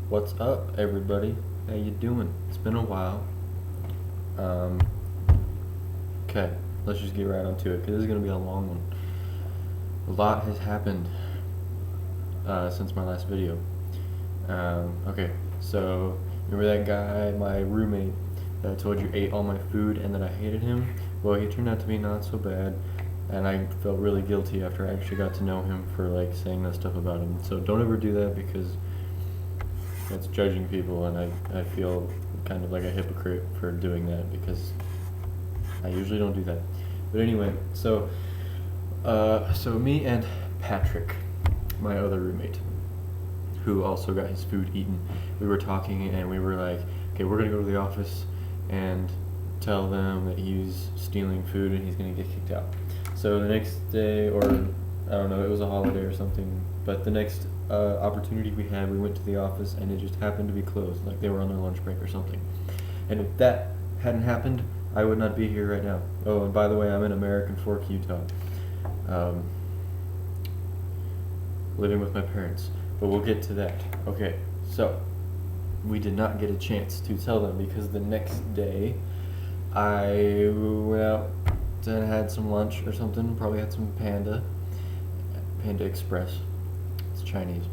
What's up, everybody? How you doing? It's been a while. Um, okay, let's just get right onto it because this is gonna be a long one. A lot has happened since my last video. Okay, so remember that guy, my roommate, that I told you ate all my food and that I hated him? Well, he turned out to be not so bad, and I felt really guilty after I actually got to know him for like saying that stuff about him. So don't ever do that because it's judging people, and I feel kind of like a hypocrite for doing that because I usually don't do that. But anyway, so me and Patrick, my other roommate, who also got his food eaten, we were talking and we were like, okay, we're gonna go to the office and tell them that he's stealing food and he's gonna get kicked out. So the next day, or I don't know, it was a holiday or something, but the next opportunity we had, we went to the office and it just happened to be closed, like they were on their lunch break or something. And if that hadn't happened, I would not be here right now. Oh, and by the way, I'm in American Fork, Utah, living with my parents. But we'll get to that. Okay, so we did not get a chance to tell them because the next day I went out and had some lunch or something. Probably had some Panda Express. It's Chinese.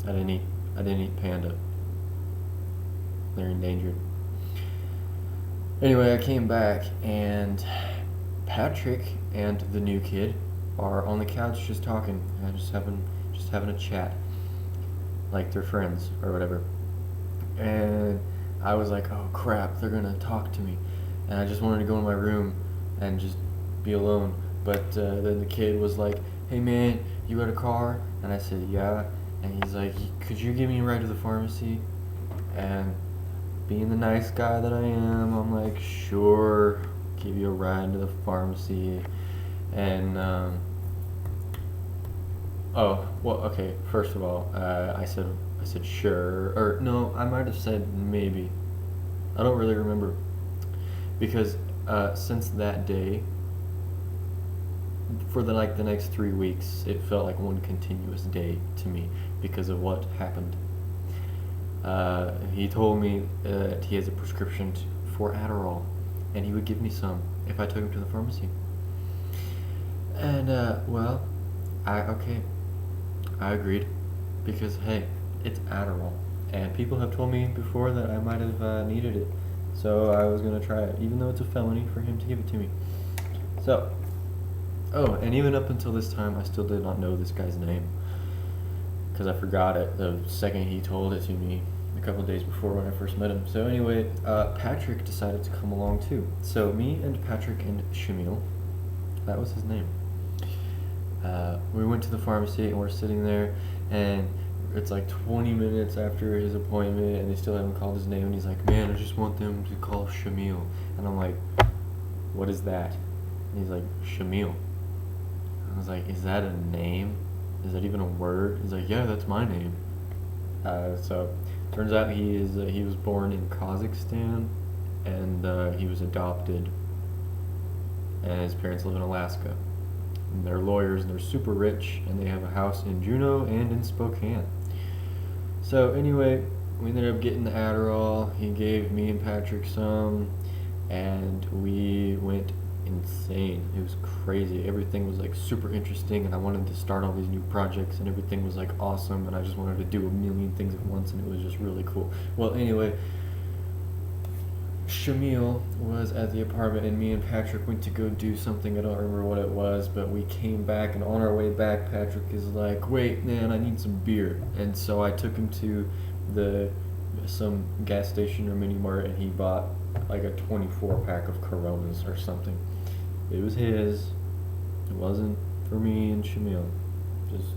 I didn't eat Panda. They're endangered. Anyway, I came back and Patrick and the new kid are on the couch just talking and just having a chat, like they're friends or whatever. And I was like, oh crap, they're gonna talk to me, and I just wanted to go in my room and just be alone. But then the kid was like, hey man, you got a car? And I said, yeah. And he's like, could you give me a ride to the pharmacy? And being the nice guy that I am, I'm like, sure, give you a ride to the pharmacy. And oh, well, okay, first of all, I said sure, or no, I might have said maybe. I don't really remember because since that day, for the next 3 weeks, it felt like one continuous day to me because of what happened. He told me that he has a prescription for Adderall, and he would give me some if I took him to the pharmacy. And well, I agreed because hey, it's Adderall, and people have told me before that I might have needed it, so I was gonna try it, even though it's a felony for him to give it to me. So, oh, and even up until this time, I still did not know this guy's name because I forgot it the second he told it to me a couple of days before when I first met him. So anyway, Patrick decided to come along too. So me and Patrick and Shamil, that was his name. We went to the pharmacy and we're sitting there, and it's like 20 minutes after his appointment and they still haven't called his name, and he's like, man, I just want them to call Shamil. And I'm like, what is that? And he's like, Shamil. I was like, is that a name? Is that even a word? He's like, yeah, that's my name. So turns out he was born in Kazakhstan, and he was adopted, and his parents live in Alaska. And they're lawyers, and they're super rich, and they have a house in Juneau and in Spokane. So anyway, we ended up getting the Adderall. He gave me and Patrick some, and we went insane. It was crazy. Everything was like super interesting, and I wanted to start all these new projects, and everything was like awesome, and I just wanted to do a million things at once, and it was just really cool. Well, anyway, Shamil was at the apartment, and me and Patrick went to go do something. I don't remember what it was, but we came back, and on our way back, Patrick is like, wait, man, I need some beer. And so I took him to some gas station or mini mart, and he bought like a 24 pack of Coronas or something. It was his. It wasn't for me and Shamil. Just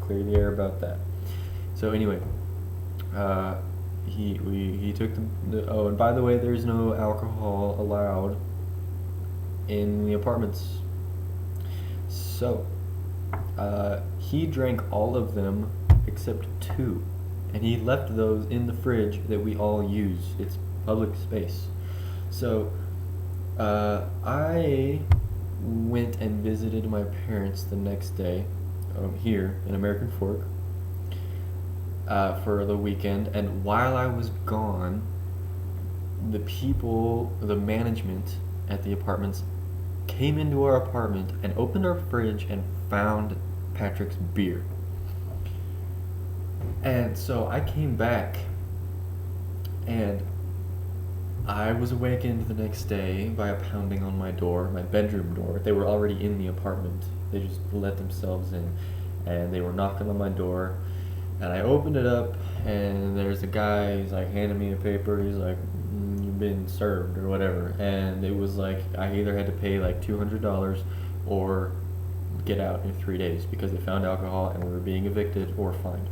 clear the air about that. So anyway, he took the oh, and by the way, there's no alcohol allowed in the apartments. So he drank all of them except 2, and he left those in the fridge that we all use. It's public space. So I went and visited my parents the next day here in American Fork, for the weekend, and while I was gone, the management at the apartments came into our apartment and opened our fridge and found Patrick's beer. And so I came back and I was awakened the next day by a pounding on my door, my bedroom door. They were already in the apartment. They just let themselves in. And they were knocking on my door. And I opened it up, and there's a guy, he's like handing me a paper. He's like, "You've been served," or whatever. And it was like, I either had to pay like $200 or get out in 3 days because they found alcohol and we were being evicted or fined.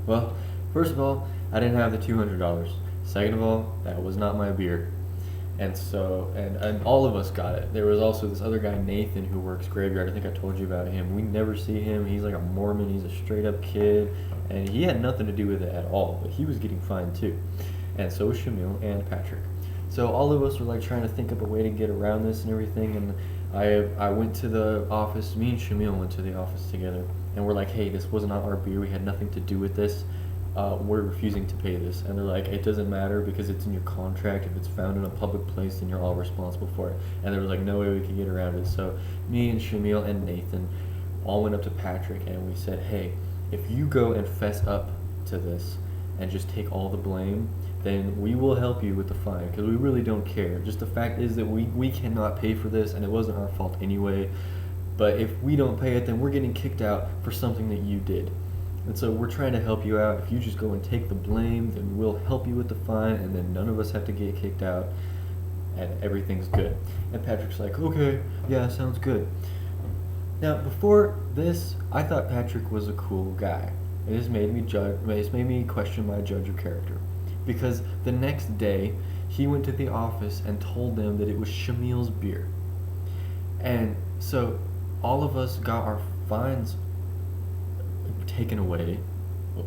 Well, first of all, I didn't have the $200. Second of all, that was not my beer. And so, and all of us got it. There was also this other guy, Nathan, who works graveyard. I think I told you about him. We never see him. He's like a Mormon. He's a straight up kid. And he had nothing to do with it at all. But he was getting fined too. And so was Shamil and Patrick. So all of us were like trying to think of a way to get around this and everything. And I went to the office. Me and Shamil went to the office together. And we're like, hey, this was not our beer. We had nothing to do with this. We're refusing to pay this. And they're like, it doesn't matter because it's in your contract. If it's found in a public place, then you're all responsible for it. And there was like no way we could get around it. So me and Shamil and Nathan all went up to Patrick and we said, hey, if you go and fess up to this and just take all the blame, then we will help you with the fine because we really don't care. Just the fact is that we cannot pay for this and it wasn't our fault anyway. But if we don't pay it, then we're getting kicked out for something that you did. And so we're trying to help you out. If you just go and take the blame, then we'll help you with the fine, and then none of us have to get kicked out, and everything's good. And Patrick's like, okay, yeah, sounds good. Now, before this, I thought Patrick was a cool guy. It has made me question my judge of character. Because the next day, he went to the office and told them that it was Shamil's beer. And so all of us got our fines taken away,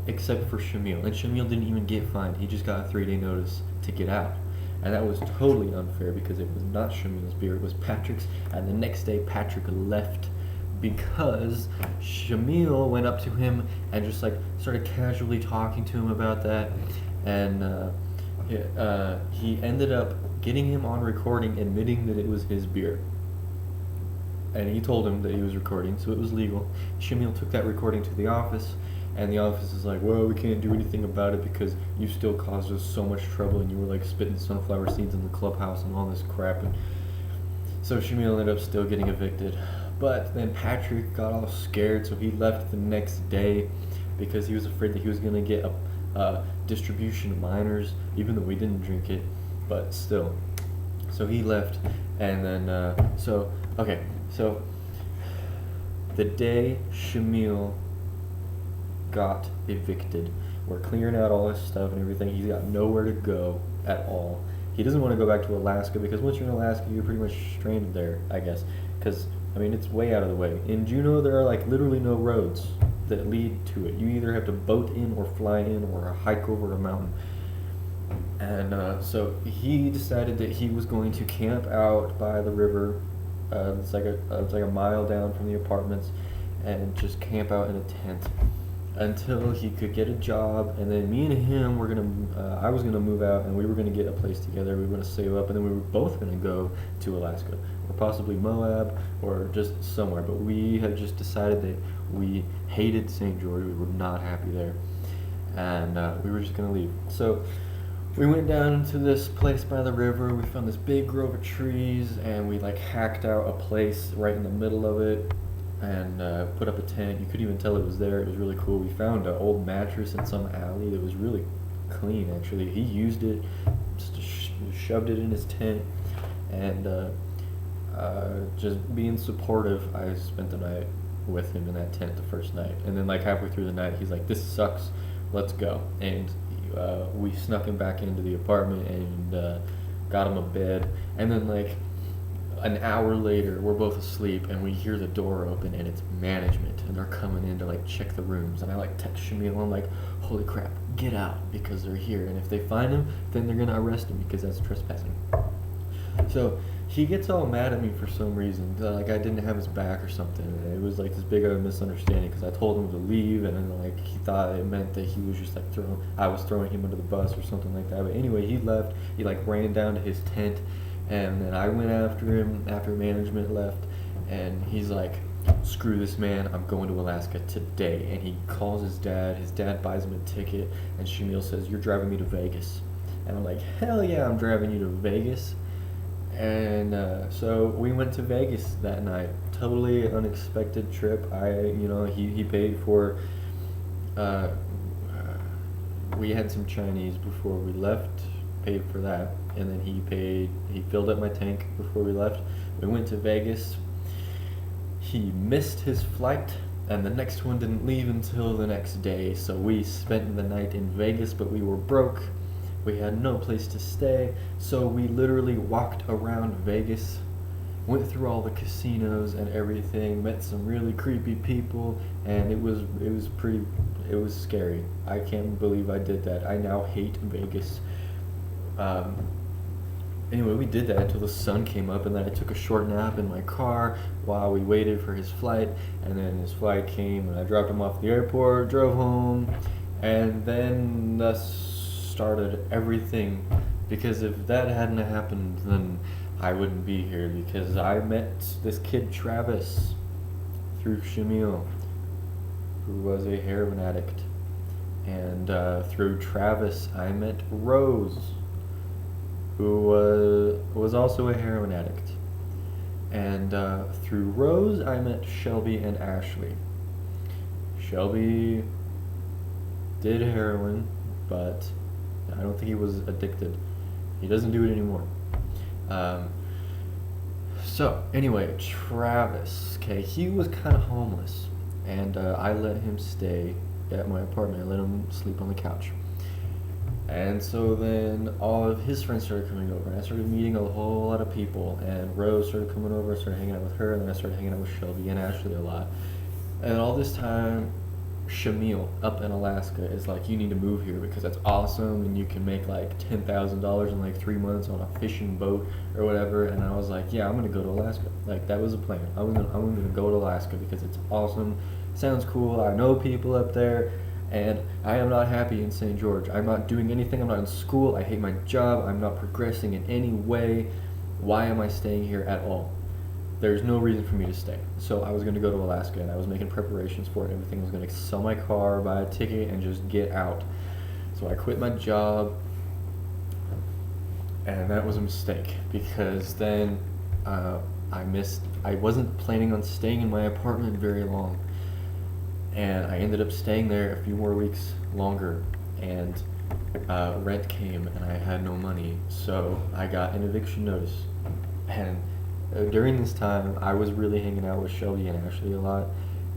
except for Shamil. And Shamil didn't even get fined. He just got a 3-day notice to get out. And that was totally unfair because it was not Shamil's beer, it was Patrick's. And the next day, Patrick left because Shamil went up to him and just like started casually talking to him about that. And he ended up getting him on recording admitting that it was his beer. And he told him that he was recording, so it was legal. Shamil took that recording to the office, and the office is like, well, we can't do anything about it because you still caused us so much trouble, and you were like spitting sunflower seeds in the clubhouse and all this crap. And so Shamil ended up still getting evicted. But then Patrick got all scared, so he left the next day because he was afraid that he was going to get a distribution of minors, even though we didn't drink it, but still. So he left, and then, okay. So, the day Shamil got evicted, we're clearing out all his stuff and everything. He's got nowhere to go at all. He doesn't want to go back to Alaska because once you're in Alaska, you're pretty much stranded there, I guess. Because, I mean, it's way out of the way. In Juneau, there are like literally no roads that lead to it. You either have to boat in or fly in or hike over a mountain. And so he decided that he was going to camp out by the river. It's like a mile down from the apartments, and just camp out in a tent until he could get a job. And then me and him were I was gonna move out, and we were gonna get a place together. We were gonna save up, and then we were both gonna go to Alaska, or possibly Moab, or just somewhere. But we had just decided that we hated St. George. We were not happy there, and we were just gonna leave. So we went down to this place by the river. We found this big grove of trees, and we like hacked out a place right in the middle of it, and put up a tent. You couldn't even tell it was there. It was really cool. We found an old mattress in some alley that was really clean. Actually, he used it, just shoved it in his tent, and just being supportive. I spent the night with him in that tent the first night, and then like halfway through the night, he's like, "This sucks. Let's go." And we snuck him back into the apartment and got him a bed. And then like an hour later, we're both asleep and we hear the door open and it's management and they're coming in to like check the rooms. And I like text Shamil, I'm like, holy crap, get out because they're here. And if they find him, then they're gonna arrest him because that's trespassing. So he gets all mad at me for some reason. Like I didn't have his back or something. And it was like this big of a misunderstanding because I told him to leave, and then like he thought it meant that he was just like I was throwing him under the bus or something like that. But anyway, he left. He like ran down to his tent, and then I went after him after management left, and he's like, "Screw this man! I'm going to Alaska today." And he calls his dad. His dad buys him a ticket, and Shamil says, "You're driving me to Vegas." And I'm like, "Hell yeah, I'm driving you to Vegas." And so we went to Vegas that night. Totally unexpected trip. He paid for. Uh, we had some Chinese before we left. Paid for that, and then he paid. He filled up my tank before we left. We went to Vegas. He missed his flight, and the next one didn't leave until the next day. So we spent the night in Vegas, but we were broke. We had no place to stay, so we literally walked around Vegas, went through all the casinos and everything, met some really creepy people, and it was scary. I can't believe I did that. I now hate Vegas. Um, Anyway, we did that until the sun came up, and then I took a short nap in my car while we waited for his flight, and then his flight came, and I dropped him off at the airport, drove home, and then thus started everything, because if that hadn't happened, then I wouldn't be here, because I met this kid Travis through Shamil, who was a heroin addict, and through Travis I met Rose, who was also a heroin addict. And through Rose, I met Shelby and Ashley. Shelby did heroin, but I don't think he was addicted. He doesn't do it anymore. So, anyway, Travis, okay, he was kind of homeless, and I let him stay at my apartment. I let him sleep on the couch. And so then all of his friends started coming over, and I started meeting a whole lot of people, and Rose started coming over, I started hanging out with her, and then I started hanging out with Shelby and Ashley a lot. And all this time, Shamil up in Alaska is like, you need to move here because that's awesome, and you can make like $10,000 in like 3 months on a fishing boat or whatever. And I was like, yeah, I'm gonna go to Alaska. Like that was a plan. I'm gonna go to Alaska because it's awesome, sounds cool. I know people up there. And I am not happy in St. George. I'm not doing anything. I'm not in school. I hate my job. I'm not progressing in any way. Why am I staying here at all? There's no reason for me to stay. So I was going to go to Alaska, and I was making preparations for it. Everything. I was going to sell my car, buy a ticket, and just get out. So I quit my job, and that was a mistake because then I wasn't planning on staying in my apartment very long. And I ended up staying there a few more weeks longer, and rent came, and I had no money, so I got an eviction notice. And during this time, I was really hanging out with Shelby and Ashley a lot,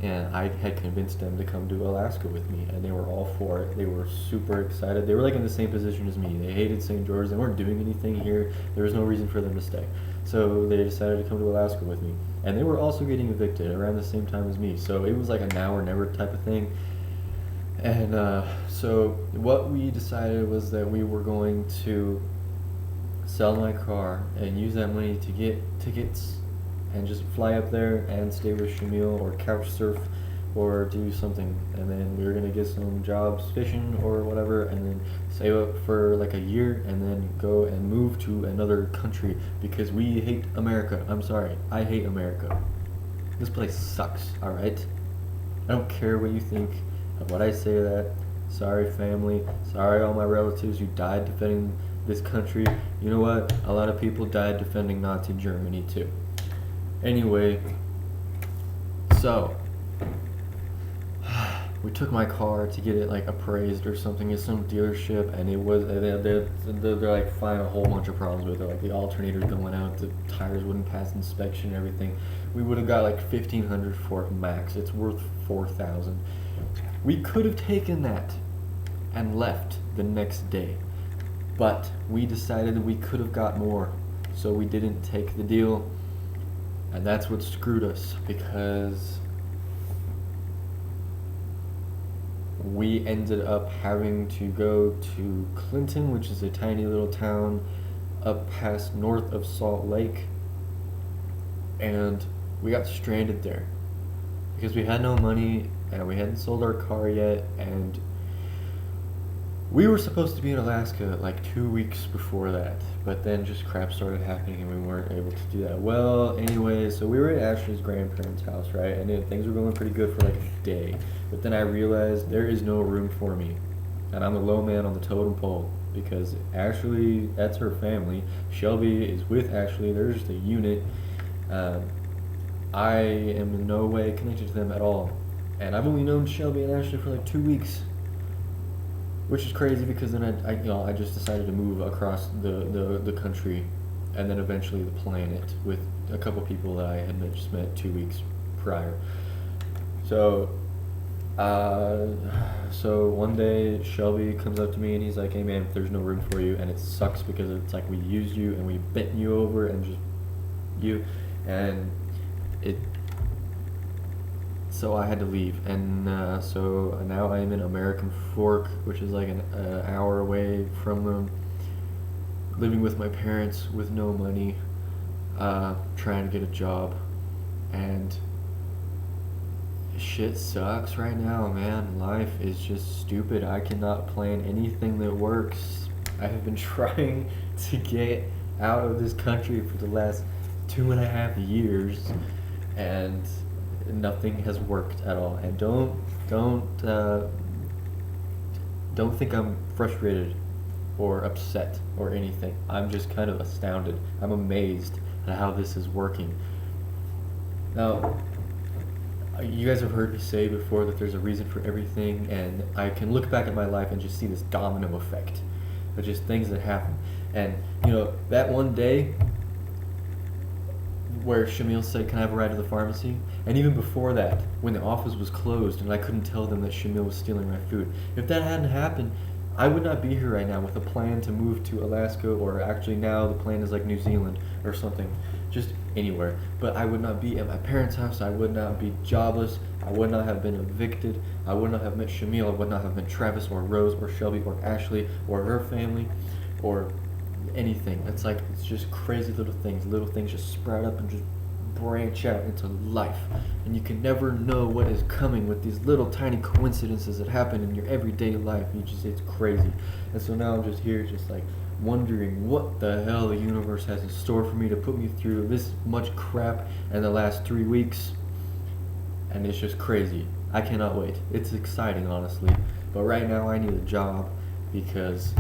and I had convinced them to come to Alaska with me, and they were all for it. They were super excited. They were like in the same position as me. They hated St. George. They weren't doing anything here. There was no reason for them to stay. So they decided to come to Alaska with me. And they were also getting evicted around the same time as me. So it was like a now or never type of thing. And so what we decided was that we were going to sell my car and use that money to get tickets and just fly up there and stay with Shamil or couch surf or do something. And then we were going to get some jobs fishing or whatever, and then save up for like a year and then go and move to another country because we hate America. I'm sorry, I hate America. This place sucks, alright? I don't care what you think of what I say that. Sorry family, sorry all my relatives who died defending this country. You know what? A lot of people died defending Nazi Germany too. Anyway, so we took my car to get it like appraised or something at some dealership, and it was they're like finding a whole bunch of problems with it, like the alternator's going out, the tires wouldn't pass inspection and everything. We would have got like $1,500 for it max. It's worth $4,000. We could have taken that and left the next day, but we decided that we could have got more, so we didn't take the deal, and that's what screwed us because we ended up having to go to Clinton, which is a tiny little town up past north of Salt Lake, and we got stranded there because we had no money and we hadn't sold our car yet, and we were supposed to be in Alaska like 2 weeks before that, but then just crap started happening and we weren't able to do that. Well, anyway, so we were at Ashley's grandparents' house, right? And things were going pretty good for like a day, but then I realized there is no room for me, and I'm the low man on the totem pole because Ashley, that's her family. Shelby is with Ashley. They're just a unit. Um, I am in no way connected to them at all, and I've only known Shelby and Ashley for like 2 weeks. Which is crazy because then I just decided to move across the country, and then eventually the planet with a couple people that I had just met 2 weeks prior. So, so one day Shelby comes up to me and he's like, "Hey man, there's no room for you," and it sucks because it's like we used you and we bent you over and just you, and it. So I had to leave, and so now I am in American Fork, which is like an hour away from them, living with my parents with no money, trying to get a job, and shit sucks right now, man. Life is just stupid. I cannot plan anything that works. I have been trying to get out of this country for the last 2.5 years, and nothing has worked at all. And don't think I'm frustrated or upset or anything. I'm just kind of astounded. I'm amazed at how this is working. Now, you guys have heard me say before that there's a reason for everything, and I can look back at my life and just see this domino effect of just things that happen. And that one day where Shamil said, "Can I have a ride to the pharmacy?" And even before that, when the office was closed and I couldn't tell them that Shamil was stealing my food. If that hadn't happened, I would not be here right now with a plan to move to Alaska, or actually now the plan is like New Zealand or something, just anywhere. But I would not be at my parents' house. I would not be jobless. I would not have been evicted. I would not have met Shamil. I would not have met Travis or Rose or Shelby or Ashley or her family or anything. It's just crazy little things just sprout up and just branch out into life, and you can never know what is coming with these little tiny coincidences that happen in your everyday life. It's crazy. And so now I'm just here just like wondering what the hell the universe has in store for me to put me through this much crap in the last 3 weeks, and it's just crazy. I cannot wait. It's exciting, honestly, but right now I need a job because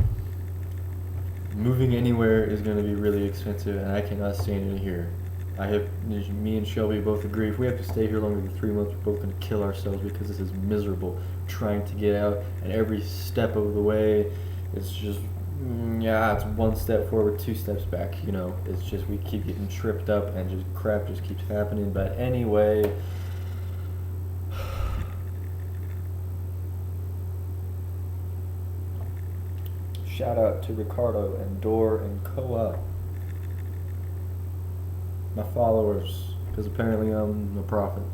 moving anywhere is going to be really expensive, and I cannot stay in here. Me and Shelby both agree if we have to stay here longer than 3 months, we're both going to kill ourselves because this is miserable. Trying to get out, and every step of the way, it's just, it's one step forward, 2 steps back. It's just we keep getting tripped up, and just crap just keeps happening. But anyway. Shout out to Ricardo and Dor and Koa, my followers, because apparently I'm a prophet,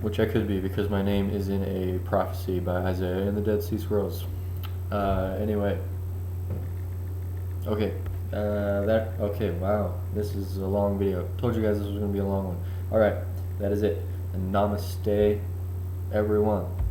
which I could be because my name is in a prophecy by Isaiah in the Dead Sea Scrolls. Anyway, okay, wow, this is a long video. Told you guys this was going to be a long one. Alright, that is it, and namaste, everyone.